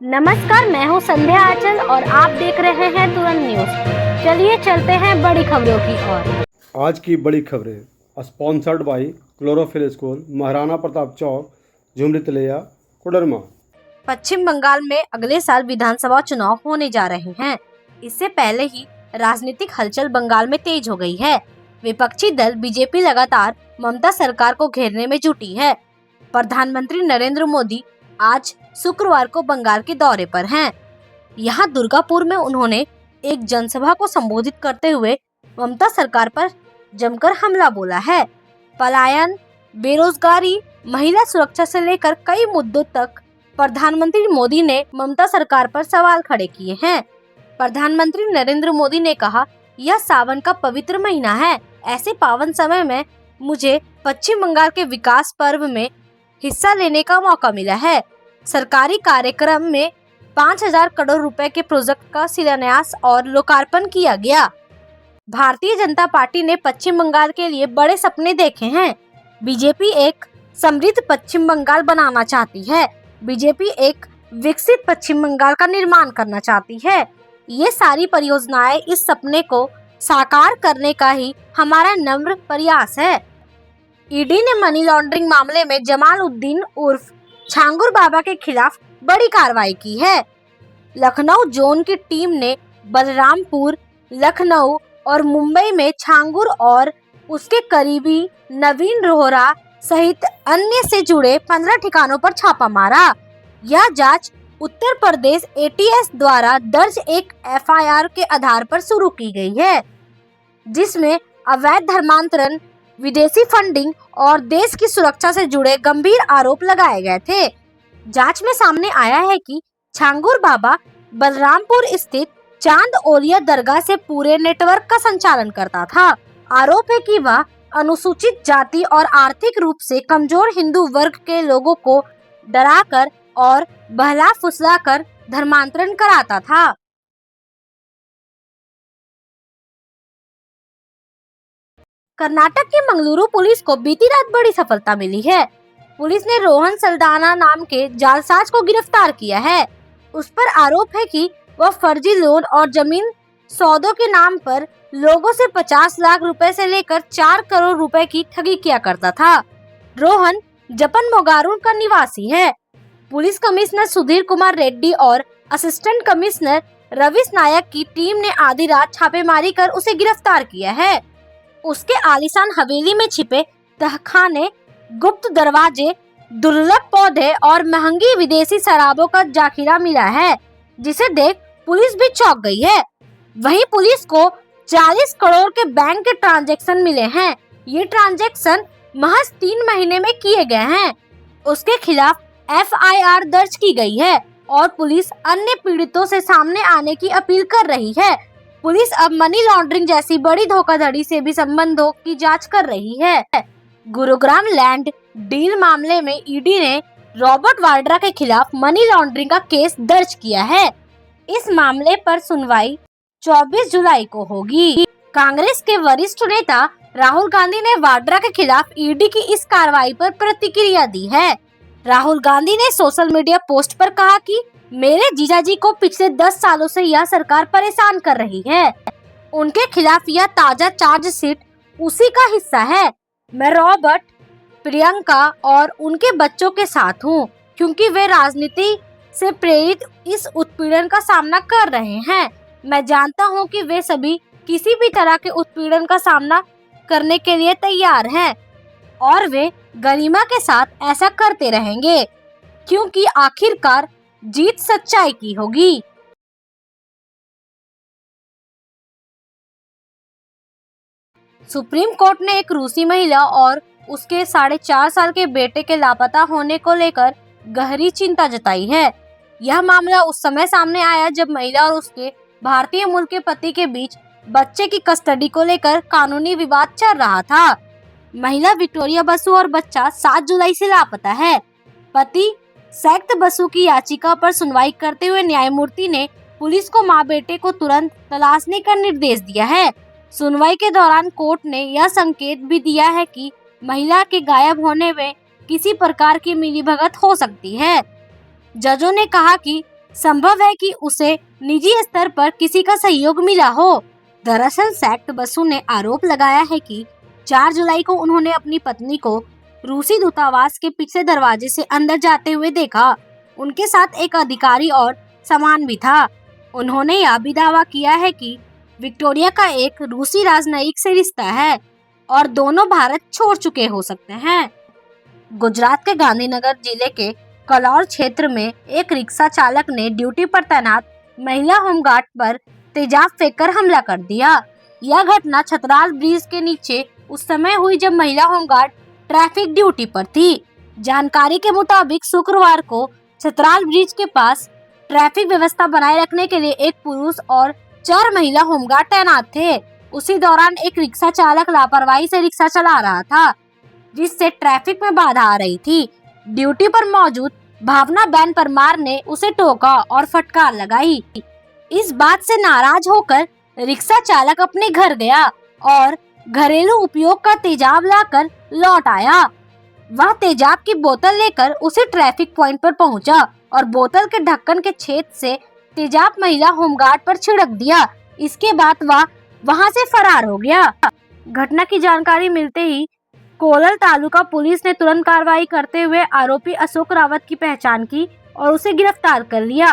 नमस्कार, मैं हूं संध्या आंचल और आप देख रहे हैं तुरंत न्यूज। चलिए चलते हैं बड़ी खबरों की ओर। आज की बड़ी खबरें sponsored by chlorophyll school, Maharana Pratap चौक, झुमरी तलैया, कोडरमा। पश्चिम बंगाल में अगले साल विधानसभा चुनाव होने जा रहे हैं। इससे पहले ही राजनीतिक हलचल बंगाल में तेज हो गई है। विपक्षी दल बीजेपी लगातार ममता सरकार को घेरने में जुटी है। प्रधानमंत्री नरेंद्र मोदी आज शुक्रवार को बंगाल के दौरे पर हैं। यहाँ दुर्गापुर में उन्होंने एक जनसभा को संबोधित करते हुए ममता सरकार पर जमकर हमला बोला है। पलायन, बेरोजगारी, महिला सुरक्षा से लेकर कई मुद्दों तक प्रधानमंत्री मोदी ने ममता सरकार पर सवाल खड़े किए हैं। प्रधानमंत्री नरेंद्र मोदी ने कहा, यह सावन का पवित्र महीना है। ऐसे पावन समय में मुझे पश्चिम बंगाल के विकास पर्व में हिस्सा लेने का मौका मिला है। सरकारी कार्यक्रम में 5,000 करोड़ रुपए के प्रोजेक्ट का शिलान्यास और लोकार्पण किया गया। भारतीय जनता पार्टी ने पश्चिम बंगाल के लिए बड़े सपने देखे हैं। बीजेपी एक समृद्ध पश्चिम बंगाल बनाना चाहती है। बीजेपी एक विकसित पश्चिम बंगाल का निर्माण करना चाहती है। ये सारी परियोजनाएं इस सपने को साकार करने का ही हमारा नम्र प्रयास है। ईडी ने मनी लॉन्ड्रिंग मामले में जमालुद्दीन उर्फ छांगुर बाबा के खिलाफ बड़ी कार्रवाई की है। लखनऊ जोन की टीम ने बलरामपुर, लखनऊ और मुंबई में छांगुर और उसके करीबी नवीन रोहरा सहित अन्य से जुड़े 15 ठिकानों पर छापा मारा। यह जांच उत्तर प्रदेश एटीएस द्वारा दर्ज एक एफआईआर के आधार पर शुरू की गई है, जिसमें अवैध धर्मांतरण, विदेशी फंडिंग और देश की सुरक्षा से जुड़े गंभीर आरोप लगाए गए थे। जांच में सामने आया है कि छांगुर बाबा बलरामपुर स्थित चांद ओलिया दरगाह से पूरे नेटवर्क का संचालन करता था। आरोप है कि वह अनुसूचित जाति और आर्थिक रूप से कमजोर हिंदू वर्ग के लोगों को डराकर और बहला फुसलाकर धर्मांतरण कराता था। कर्नाटक के मंगलुरु पुलिस को बीती रात बड़ी सफलता मिली है। पुलिस ने रोहन सल्दाना नाम के जालसाज को गिरफ्तार किया है। उस पर आरोप है कि वह फर्जी लोन और जमीन सौदों के नाम पर लोगों से 50 लाख रुपए से लेकर 4 करोड़ रुपए की ठगी किया करता था। रोहन जपन मोगारू का निवासी है। पुलिस कमिश्नर सुधीर कुमार रेड्डी और असिस्टेंट कमिश्नर रविश नायक की टीम ने आधी रात छापेमारी कर उसे गिरफ्तार किया है। उसके आलीशान हवेली में छिपे तहखाने, गुप्त दरवाजे, दुर्लभ पौधे और महंगी विदेशी शराबों का जाखिरा मिला है, जिसे देख पुलिस भी चौंक गई है। वहीं पुलिस को 40 करोड़ के बैंक के ट्रांजैक्शन मिले हैं। ये ट्रांजैक्शन महज 3 महीने में किए गए हैं। उसके खिलाफ एफआईआर दर्ज की गई है और पुलिस अन्य पीड़ितों से सामने आने की अपील कर रही है। पुलिस अब मनी लॉन्ड्रिंग जैसी बड़ी धोखाधड़ी से भी संबंधों की जांच कर रही है। गुरुग्राम लैंड डील मामले में ईडी ने रॉबर्ट वाड्रा के खिलाफ मनी लॉन्ड्रिंग का केस दर्ज किया है। इस मामले पर सुनवाई 24 जुलाई को होगी। कांग्रेस के वरिष्ठ नेता राहुल गांधी ने वाड्रा के खिलाफ ईडी की इस कार्रवाई पर प्रतिक्रिया दी है। राहुल गांधी ने सोशल मीडिया पोस्ट पर कहा कि मेरे जीजाजी को पिछले 10 सालों से यह सरकार परेशान कर रही है। उनके खिलाफ यह ताजा चार्जशीट उसी का हिस्सा है। मैं रॉबर्ट, प्रियंका और उनके बच्चों के साथ हूँ, क्योंकि वे राजनीति से प्रेरित इस उत्पीड़न का सामना कर रहे हैं। मैं जानता हूँ कि वे सभी किसी भी तरह के उत्पीड़न का सामना करने के लिए तैयार हैं और वे गरिमा के साथ ऐसा करते रहेंगे, क्योंकि आखिरकार जीत सच्चाई की होगी। सुप्रीम कोर्ट ने एक रूसी महिला और उसके 4.5 साल के बेटे के लापता होने को लेकर गहरी चिंता जताई है। यह मामला उस समय सामने आया जब महिला और उसके भारतीय मूल के पति के बीच बच्चे की कस्टडी को लेकर कानूनी विवाद चल रहा था। महिला विक्टोरिया बसु और बच्चा 7 जुलाई से लापता है। पति सैक्ट बसु की याचिका पर सुनवाई करते हुए न्यायमूर्ति ने पुलिस को मां बेटे को तुरंत तलाशने का निर्देश दिया है। सुनवाई के दौरान कोर्ट ने यह संकेत भी दिया है कि महिला के गायब होने में किसी प्रकार की मिलीभगत हो सकती है। जजों ने कहा कि संभव है कि उसे निजी स्तर पर किसी का सहयोग मिला हो। दरअसल सैक्ट बसु ने आरोप लगाया है कि 4 जुलाई को उन्होंने अपनी पत्नी को रूसी दूतावास के पिछले दरवाजे से अंदर जाते हुए देखा। उनके साथ एक अधिकारी और सामान भी था। उन्होंने यह भी दावा किया है कि विक्टोरिया का एक रूसी राजनयिक से रिश्ता है और दोनों भारत छोड़ चुके हो सकते हैं। गुजरात के गांधीनगर जिले के कलौर क्षेत्र में एक रिक्शा चालक ने ड्यूटी पर तैनात महिला होमगार्ड पर तेजाब फेंककर हमला कर दिया। यह घटना छतराल ब्रिज के नीचे उस समय हुई जब महिला होमगार्ड ट्रैफिक ड्यूटी पर थी। जानकारी के मुताबिक शुक्रवार को छतराल ब्रिज के पास ट्रैफिक व्यवस्था बनाए रखने के लिए एक पुरुष और 4 महिला होमगार्ड तैनात थे। उसी दौरान एक रिक्शा चालक लापरवाही से रिक्शा चला रहा था, जिससे ट्रैफिक में बाधा आ रही थी। ड्यूटी पर मौजूद भावना बेन परमार ने उसे टोका और फटकार लगाई। इस बात से नाराज होकर रिक्शा चालक अपने घर गया और घरेलू उपयोग का तेजाब लाकर लौट आया। वह तेजाब की बोतल लेकर उसे ट्रैफिक पॉइंट पर पहुंचा और बोतल के ढक्कन के छेद से तेजाब महिला होमगार्ड पर छिड़क दिया। इसके बाद वह वहां से फरार हो गया। घटना की जानकारी मिलते ही कोलर तालुका पुलिस ने तुरंत कार्रवाई करते हुए आरोपी अशोक रावत की पहचान की और उसे गिरफ्तार कर लिया।